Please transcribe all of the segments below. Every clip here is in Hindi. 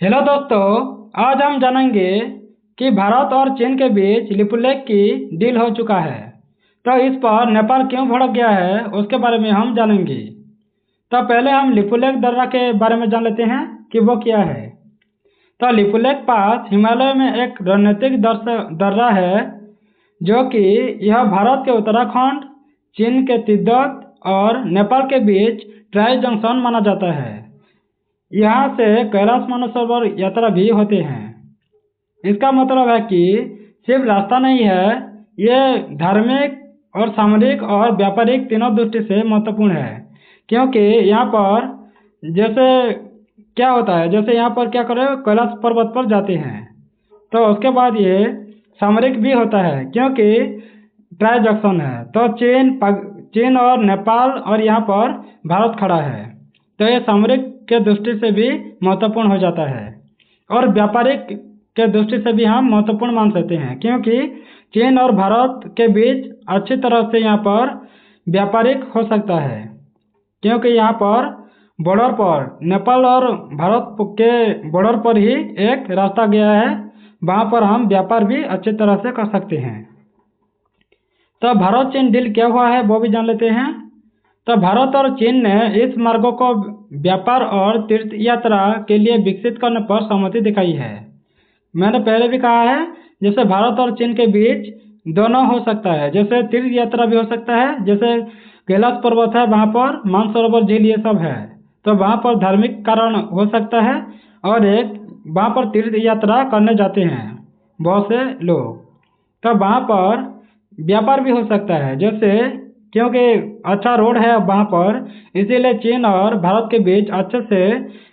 हेलो दोस्तों। आज हम जानेंगे कि भारत और चीन के बीच लिपुलेख की डील हो चुका है। तो इस पर नेपाल क्यों भड़क गया है उसके बारे में हम जानेंगे। तो पहले हम लिपुलेख दर्रा के बारे में जान लेते हैं कि वो क्या है। तो लिपुलेख पास हिमालय में एक रणनीतिक दर्रा है जो कि यह भारत के उत्तराखंड, चीन के तिब्बत और नेपाल के बीच ट्राई जंक्शन माना जाता है। यहाँ से कैलाश मानसरोवर यात्रा भी होते हैं। इसका मतलब है कि सिर्फ रास्ता नहीं है, ये धार्मिक और सामरिक और व्यापारिक तीनों दृष्टि से महत्वपूर्ण है। क्योंकि यहाँ पर जैसे क्या होता है, जैसे यहाँ पर क्या करें, कैलाश पर्वत पर जाते हैं तो उसके बाद ये सामरिक भी होता है क्योंकि ट्राई जंक्शन है। तो चीन और नेपाल और यहाँ पर भारत खड़ा है, तो ये सामरिक के दृष्टि से भी महत्वपूर्ण हो जाता है और व्यापारिक के दृष्टि से भी हम महत्वपूर्ण मान सकते हैं क्योंकि चीन और भारत के बीच अच्छी तरह से यहाँ पर व्यापारिक हो सकता है। क्योंकि यहाँ पर बॉर्डर पर नेपाल और भारत के बॉर्डर पर ही एक रास्ता गया है, वहाँ पर हम व्यापार भी अच्छी तरह से कर सकते हैं। तो भारत चीन डील क्या हुआ है वो भी जान लेते हैं। तो भारत और चीन ने इस मार्गों को व्यापार और तीर्थ यात्रा के लिए विकसित करने पर सहमति दिखाई है। मैंने पहले भी कहा है, जैसे भारत और चीन के बीच दोनों हो सकता है, जैसे तीर्थ यात्रा भी हो सकता है, जैसे कैलाश पर्वत है वहाँ पर मानसरोवर झील ये सब है, तो वहाँ पर धार्मिक कारण हो सकता है और एक वहाँ पर तीर्थ यात्रा करने जाते हैं बहुत से लोग, तो वहाँ पर व्यापार भी हो सकता है। जैसे क्योंकि अच्छा रोड है वहाँ पर, इसीलिए चीन और भारत के बीच अच्छे से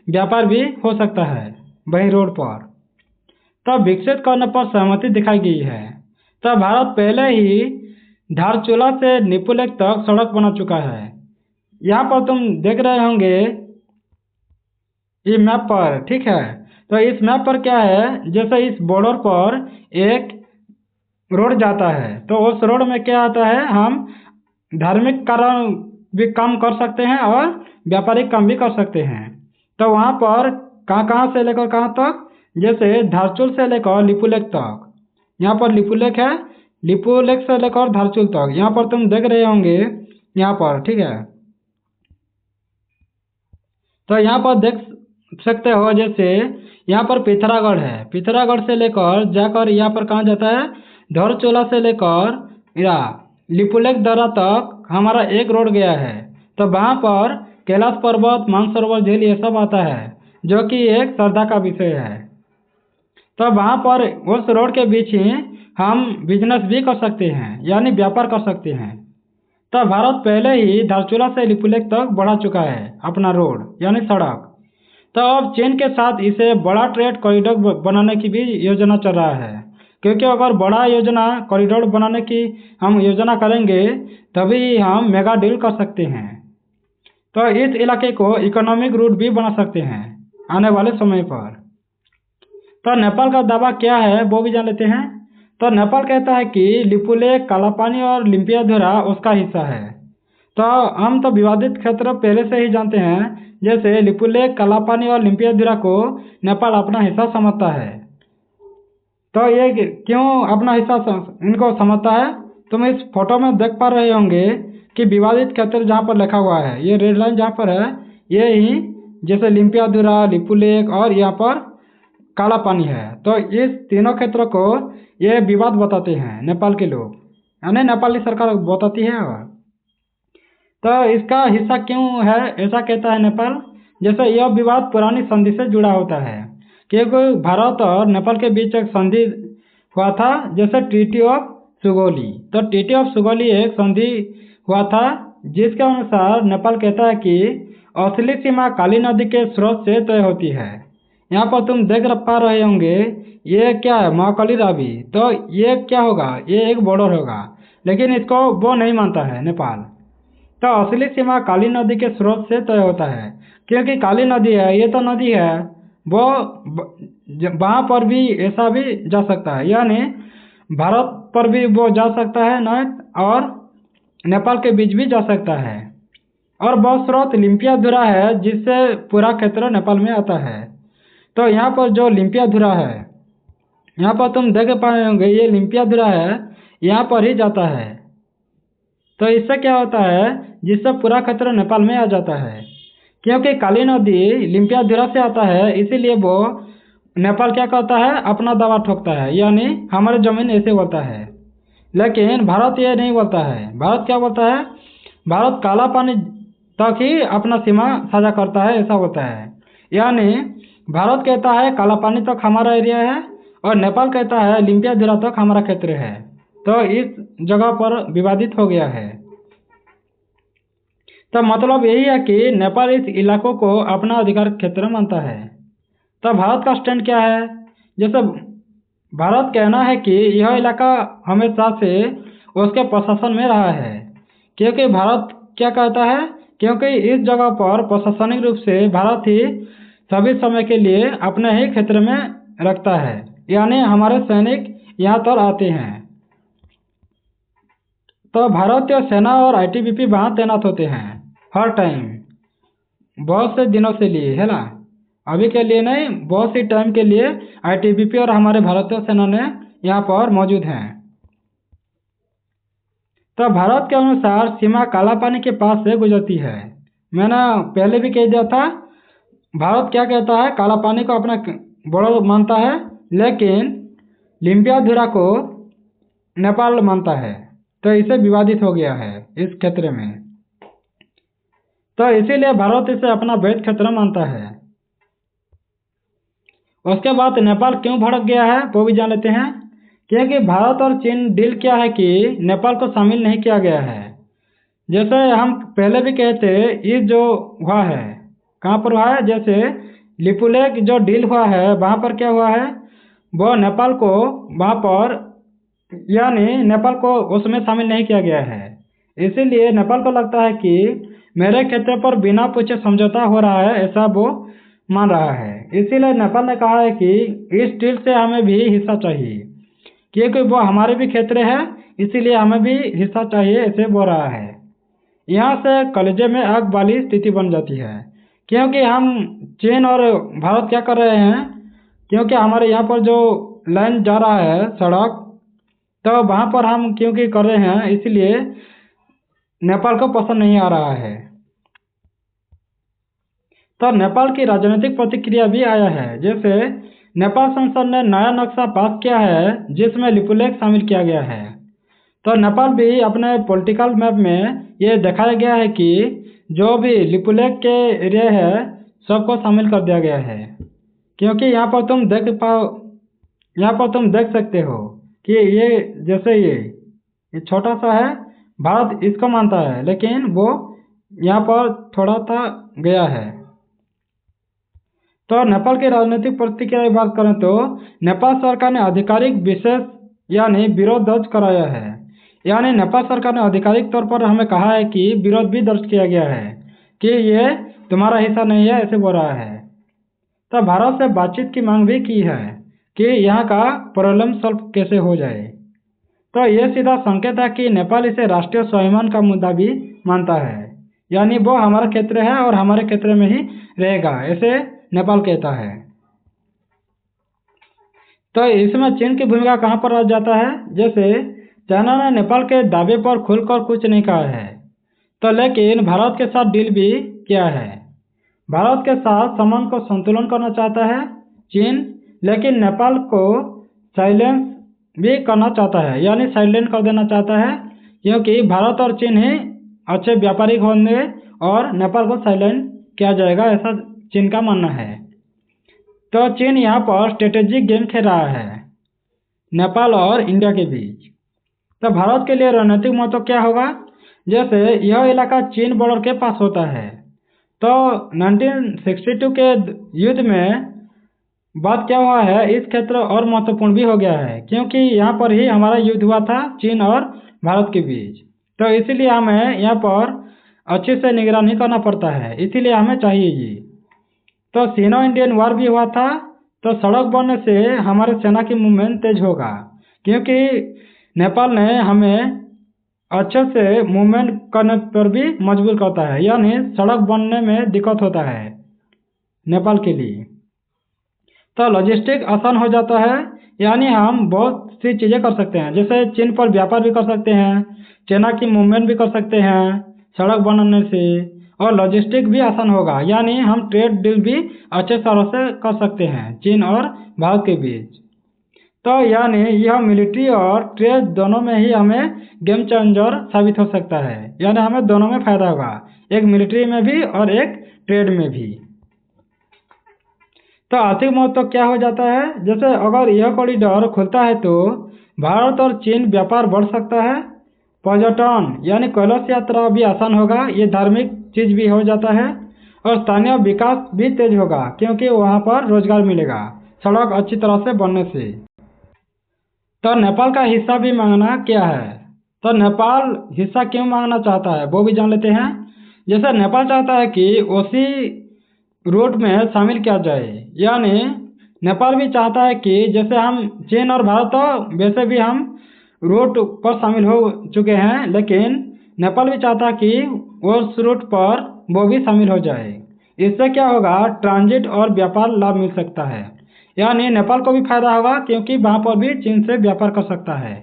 व्यापार भी हो सकता है वही रोड पर। तो विकसित करने पर सहमति दिखाई गई है। तो भारत पहले ही धारचूला से लिपुलेख तक सड़क बना चुका है। यहाँ पर तुम देख रहे होंगे ये मैप पर, ठीक है। तो इस मैप पर क्या है, जैसे इस बॉर्डर पर एक रोड जाता है, तो उस रोड में क्या आता है, हम धार्मिक कारण भी काम कर सकते हैं और व्यापारिक काम भी कर सकते हैं। तो वहाँ पर कहाँ से लेकर कहाँ तक, जैसे धारचूल से लेकर लिपुलेख तक, यहाँ पर लिपुलेख है, लिपुलेख से लेकर धारचूल तक यहाँ पर तुम देख रहे होंगे यहाँ पर, ठीक है। तो यहाँ पर देख सकते हो, जैसे यहाँ पर पिथौरागढ़ है, पिथौरागढ़ से लेकर जाकर यहाँ पर कहाँ जाता है, धारचूला से लेकर लिपुलेख दर्रा तक हमारा एक रोड गया है। तो वहाँ पर कैलाश पर्वत, मानसरोवर झील ये सब आता है जो कि एक श्रद्धा का विषय है। तो वहाँ पर उस रोड के बीच ही हम बिजनेस भी कर सकते हैं, यानी व्यापार कर सकते हैं। तो भारत पहले ही धारचूला से लिपुलेख तक बढ़ा चुका है अपना रोड यानी सड़क। तो अब चीन के साथ इसे बड़ा ट्रेड कॉरिडोर बनाने की भी योजना चल रहा है, क्योंकि अगर बड़ा कॉरिडोर बनाने की हम योजना करेंगे तभी हम मेगा डील कर सकते हैं। तो इस इलाके को इकोनॉमिक रूट भी बना सकते हैं आने वाले समय पर। तो नेपाल का दावा क्या है वो भी जान लेते हैं। तो नेपाल कहता है कि लिपुलेख, कालापानी और लिम्पियाधुरा उसका हिस्सा है। तो हम तो विवादित क्षेत्र पहले से ही जानते हैं, जैसे लिपुलेख, कालापानी और लिम्पियाधुरा को नेपाल अपना हिस्सा समझता है। तो ये क्यों अपना हिस्सा इनको समझता है, तुम इस फोटो में देख पा रहे होंगे कि विवादित क्षेत्र जहाँ पर लिखा हुआ है, ये रेड लाइन जहाँ पर है, ये ही जैसे लिम्पियाधुरा, लिपुलेख और यहाँ पर काला पानी है। तो इस तीनों क्षेत्रों को ये विवाद बताते हैं नेपाल के लोग, यानी नेपाली सरकार बताती है। और तो इसका हिस्सा क्यों है ऐसा कहता है नेपाल, जैसे यह विवाद पुरानी संधि से जुड़ा होता है, क्योंकि भारत और नेपाल के बीच एक संधि हुआ था, जैसे ट्रीटी ऑफ सुगौली। तो ट्रीटी ऑफ सुगौली एक संधि हुआ था जिसके अनुसार नेपाल कहता है कि असली सीमा काली नदी के स्रोत से तय होती है। यहाँ पर तुम देख पा रहे होंगे ये क्या है, महाकाली रावी। तो ये क्या होगा, ये एक बॉर्डर होगा, लेकिन इसको वो नहीं मानता है नेपाल। तो असली सीमा काली नदी के स्रोत से तय होता है, क्योंकि काली नदी है, ये तो नदी है, वो वहाँ पर भी ऐसा भी जा सकता है, यानी भारत पर भी वो जा सकता है नॉर्थ और नेपाल के बीच भी जा सकता है। और वो स्रोत लिम्पियाधुरा है जिससे पूरा क्षेत्र नेपाल में आता है। तो यहाँ पर जो लिम्पियाधुरा है, यहाँ पर तुम देख पाए होंगे ये लिम्पियाधुरा है, यहाँ पर ही जाता है। तो इससे क्या होता है, जिससे पूरा क्षेत्र नेपाल में आ जाता है। क्योंकि काली नदी लिम्पियाधुरा से आता है, इसीलिए वो नेपाल क्या करता है, अपना दावा ठोकता है, यानी हमारी जमीन ऐसे बोलता है। लेकिन भारत ये नहीं बोलता है। भारत क्या बोलता है, भारत काला पानी तक ही अपना सीमा साझा करता है, ऐसा होता है। यानी भारत कहता है काला पानी तक हमारा एरिया है और नेपाल कहता है लिम्पियाधुरा तक हमारा क्षेत्र है। तो इस जगह पर विवादित हो गया है। तो मतलब यही है कि नेपाल इस इलाकों को अपना अधिकार क्षेत्र मानता है। तो भारत का स्टैंड क्या है, जैसे भारत कहना है कि यह इलाका हमेशा से उसके प्रशासन में रहा है। क्योंकि भारत क्या कहता है, क्योंकि इस जगह पर प्रशासनिक रूप से भारत ही सभी समय के लिए अपने ही क्षेत्र में रखता है, यानी हमारे सैनिक यहाँ पर आते हैं। तो भारतीय सेना और आईटीबीपी वहाँ तैनात होते हैं हर टाइम, बहुत से दिनों से लिए है ना, अभी के लिए नहीं, बहुत सी टाइम के लिए आईटीबीपी और हमारे भारतीय सेना ने यहाँ पर मौजूद हैं। तो भारत के अनुसार सीमा काला पानी के पास से गुजरती है। मैंने पहले भी कह दिया था, भारत क्या कहता है, काला पानी को अपना बड़ा मानता है, लेकिन लिम्पियाधुरा को नेपाल मानता है। तो इसे विवादित हो गया है इस क्षेत्र में। तो इसीलिए भारत इसे अपना वैध क्षेत्र मानता है। उसके बाद नेपाल क्यों भड़क गया है वो भी जान लेते हैं। क्योंकि भारत और चीन डील क्या है कि नेपाल को शामिल नहीं किया गया है। जैसे हम पहले भी कहते, ये जो हुआ है कहाँ पर हुआ है, जैसे लिपुलेख जो डील हुआ है वहाँ पर क्या हुआ है, वो नेपाल को वहाँ पर, यानी नेपाल को उसमें शामिल नहीं किया गया है। इसीलिए नेपाल को लगता है कि मेरे क्षेत्र पर बिना पूछे समझौता हो रहा है, ऐसा वो मान रहा है। इसीलिए नेपाल ने कहा है कि इस डील से हमें भी हिस्सा चाहिए, क्योंकि वो हमारे भी क्षेत्र है, इसीलिए हमें भी हिस्सा चाहिए, ऐसे बोल रहा है। यहाँ से कलेजे में आग वाली स्थिति बन जाती है। क्योंकि हम चीन और भारत क्या कर रहे हैं, क्योंकि हमारे यहाँ पर जो लाइन जा रहा है सड़क, तो वहाँ पर हम क्योंकि कर रहे हैं, इसलिए नेपाल को पसंद नहीं आ रहा है। तो नेपाल की राजनीतिक प्रतिक्रिया भी आया है। जैसे नेपाल संसद ने नया नक्शा पास किया है जिसमें लिपुलेख शामिल किया गया है। तो नेपाल भी अपने पॉलिटिकल मैप में ये दिखाया गया है कि जो भी लिपुलेख के एरिया है सबको शामिल कर दिया गया है। क्योंकि यहाँ पर तुम देख सकते हो कि ये जैसे ये छोटा सा है, भारत इसको मानता है, लेकिन वो यहाँ पर थोड़ा सा गया है। तो नेपाल की राजनीतिक प्रतिक्रिया की बात करें तो नेपाल सरकार ने आधिकारिक विशेष यानी विरोध दर्ज कराया है। यानी नेपाल सरकार ने आधिकारिक तौर पर हमें कहा है कि विरोध भी दर्ज किया गया है कि ये तुम्हारा हिस्सा नहीं है, ऐसे बोल रहा है। तो भारत से बातचीत की मांग भी की है कि यहाँ का प्रॉब्लम सॉल्व कैसे हो जाए। तो ये सीधा संकेत है कि नेपाल इसे राष्ट्रीय स्वाभिमान का मुद्दा भी मानता है, यानी वो हमारा क्षेत्र है और हमारे क्षेत्र में ही रहेगा, ऐसे नेपाल कहता है। तो इसमें चीन की भूमिका कहाँ पर आ जाता है, जैसे चाइना ने नेपाल के दावे पर खुलकर कुछ नहीं कहा है, तो लेकिन भारत के साथ डील भी किया है। भारत के साथ संबंध को संतुलन करना चाहता है चीन, लेकिन नेपाल को साइलेंस भी करना चाहता है, यानी साइलेंट कर देना चाहता है, क्योंकि भारत और चीन ही अच्छे व्यापारिक होंगे और नेपाल को साइलेंट किया जाएगा, ऐसा चीन का मानना है। तो चीन यहाँ पर स्ट्रेटेजिक गेम खेल रहा है नेपाल और इंडिया के बीच। तो भारत के लिए रणनीतिक महत्व क्या होगा, जैसे यह इलाका चीन बॉर्डर के पास होता है। तो 1962 के युद्ध में बात क्या हुआ है, इस क्षेत्र और महत्वपूर्ण भी हो गया है, क्योंकि यहाँ पर ही हमारा युद्ध हुआ था चीन और भारत के बीच। तो इसीलिए हमें यहाँ पर अच्छे से निगरानी करना पड़ता है, इसीलिए हमें चाहिए ये। तो सीनो इंडियन वॉर भी हुआ था, तो सड़क बनने से हमारे सेना की मूवमेंट तेज होगा, क्योंकि नेपाल ने हमें अच्छे से मूवमेंट करने पर भी मजबूर करता है, यानी सड़क बनने में दिक्कत होता है नेपाल के लिए। तो लॉजिस्टिक आसान हो जाता है, यानी हम बहुत सी चीज़ें कर सकते हैं, जैसे चीन पर व्यापार भी कर सकते हैं, चाइना की मूवमेंट भी कर सकते हैं सड़क बनाने से, और लॉजिस्टिक भी आसान होगा, यानी हम ट्रेड डील भी अच्छे तरह से कर सकते हैं चीन और भारत के बीच। तो यानी यह मिलिट्री और ट्रेड दोनों में ही हमें गेम चेंजर साबित हो सकता है, यानी हमें दोनों में फ़ायदा होगा, एक मिलिट्री में भी और एक ट्रेड में भी। तो आर्थिक महत्व क्या हो जाता है, जैसे अगर यह कॉरिडोर खुलता है तो भारत और चीन व्यापार बढ़ सकता है, पर्यटन यानी कैलाश यात्रा भी आसान होगा, ये धार्मिक चीज़ भी हो जाता है, और स्थानीय विकास भी तेज होगा क्योंकि वहाँ पर रोजगार मिलेगा सड़क अच्छी तरह से बनने से। तो नेपाल का हिस्सा भी मांगना क्या है, तो नेपाल हिस्सा क्यों मांगना चाहता है वो भी जान लेते हैं। जैसे नेपाल चाहता है कि ओसी रूट में शामिल किया जाए, यानी नेपाल भी चाहता है कि जैसे हम चीन और भारत तो वैसे भी हम रूट पर शामिल हो चुके हैं, लेकिन नेपाल भी चाहता है कि उस रूट पर वो भी शामिल हो जाए। इससे क्या होगा, ट्रांजिट और व्यापार लाभ मिल सकता है, यानी नेपाल को भी फायदा होगा क्योंकि वहाँ पर भी चीन से व्यापार कर सकता है,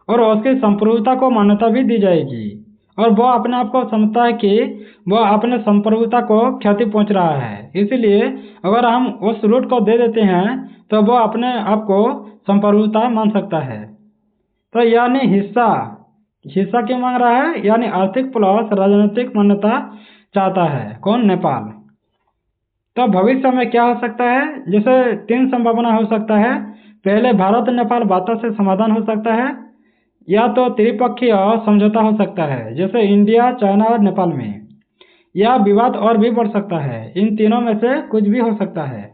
और उसकी संप्रभुता को मान्यता भी दी जाएगी, और वह अपने आप को समझता है कि वह अपने संप्रभुता को क्षति पहुंच रहा है, इसलिए अगर हम उस रूट को दे देते हैं तो वह अपने आप को संप्रभुता मान सकता है। तो यानी हिस्सा क्यों मांग रहा है, यानी आर्थिक प्लस राजनीतिक मान्यता चाहता है कौन, नेपाल। तो भविष्य में क्या हो सकता है, जैसे 3 संभावना हो सकता है। पहले भारत नेपाल बातों से समाधान हो सकता है, या तो त्रिपक्षीय समझौता हो सकता है जैसे इंडिया चाइना और नेपाल में, या विवाद और भी बढ़ सकता है, इन तीनों में से कुछ भी हो सकता है।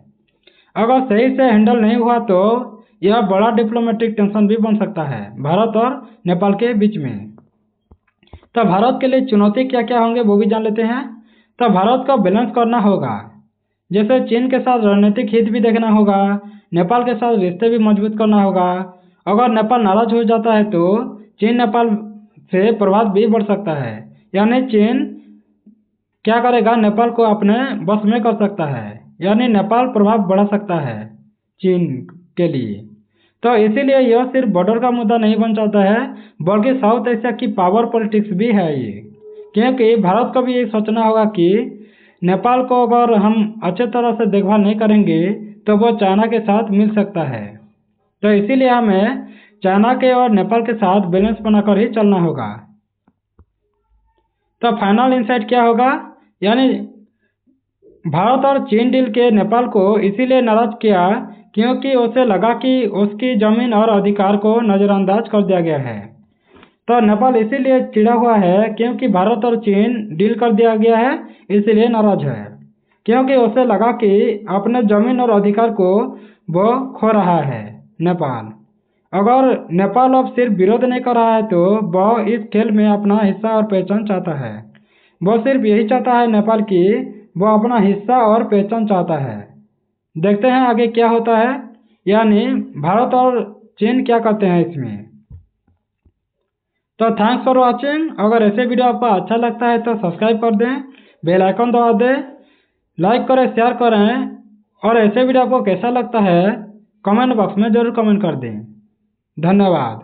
अगर सही से हैंडल नहीं हुआ तो यह बड़ा डिप्लोमेटिक टेंशन भी बन सकता है भारत और नेपाल के बीच में। तो भारत के लिए चुनौती क्या क्या होंगे वो भी जान लेते हैं। तो भारत को बैलेंस करना होगा, जैसे चीन के साथ रणनीतिक हित भी देखना होगा, नेपाल के साथ रिश्ते भी मजबूत करना होगा। अगर नेपाल नाराज हो जाता है तो चीन नेपाल से प्रभाव भी बढ़ सकता है, यानी चीन क्या करेगा, नेपाल को अपने बस में कर सकता है, यानी नेपाल प्रभाव बढ़ा सकता है चीन के लिए। तो इसीलिए यह सिर्फ बॉर्डर का मुद्दा नहीं बन जाता है, बल्कि साउथ एशिया की पावर पॉलिटिक्स भी है ये, क्योंकि भारत को भी ये सोचना होगा कि नेपाल को अगर हम अच्छे तरह से देखभाल नहीं करेंगे तो वो चाइना के साथ मिल सकता है। तो इसीलिए हमें चाइना के और नेपाल के साथ बैलेंस बनाकर ही चलना होगा। तो फाइनल इंसाइट क्या होगा, यानी भारत और चीन डील के नेपाल को इसीलिए नाराज किया क्योंकि उसे लगा कि उसकी जमीन और अधिकार को नज़रअंदाज कर दिया गया है। तो नेपाल इसीलिए चिढ़ा हुआ है क्योंकि भारत और चीन डील कर दिया गया है, इसलिए नाराज है, क्योंकि उसे लगा कि अपने जमीन और अधिकार को वो खो रहा है नेपाल। अगर नेपाल अब सिर्फ विरोध नहीं कर रहा है तो वह इस खेल में अपना हिस्सा और पहचान चाहता है। वह सिर्फ यही चाहता है नेपाल की वह अपना हिस्सा और पहचान चाहता है। देखते हैं आगे क्या होता है, यानी भारत और चीन क्या करते हैं इसमें। तो थैंक्स फॉर वॉचिंग। अगर ऐसे वीडियो आपको अच्छा लगता है तो सब्सक्राइब कर दें, बेल आइकन दबा दें, लाइक करें, शेयर करें, और ऐसे वीडियो आपको कैसा लगता है कमेंट बॉक्स में ज़रूर कमेंट कर दें। धन्यवाद।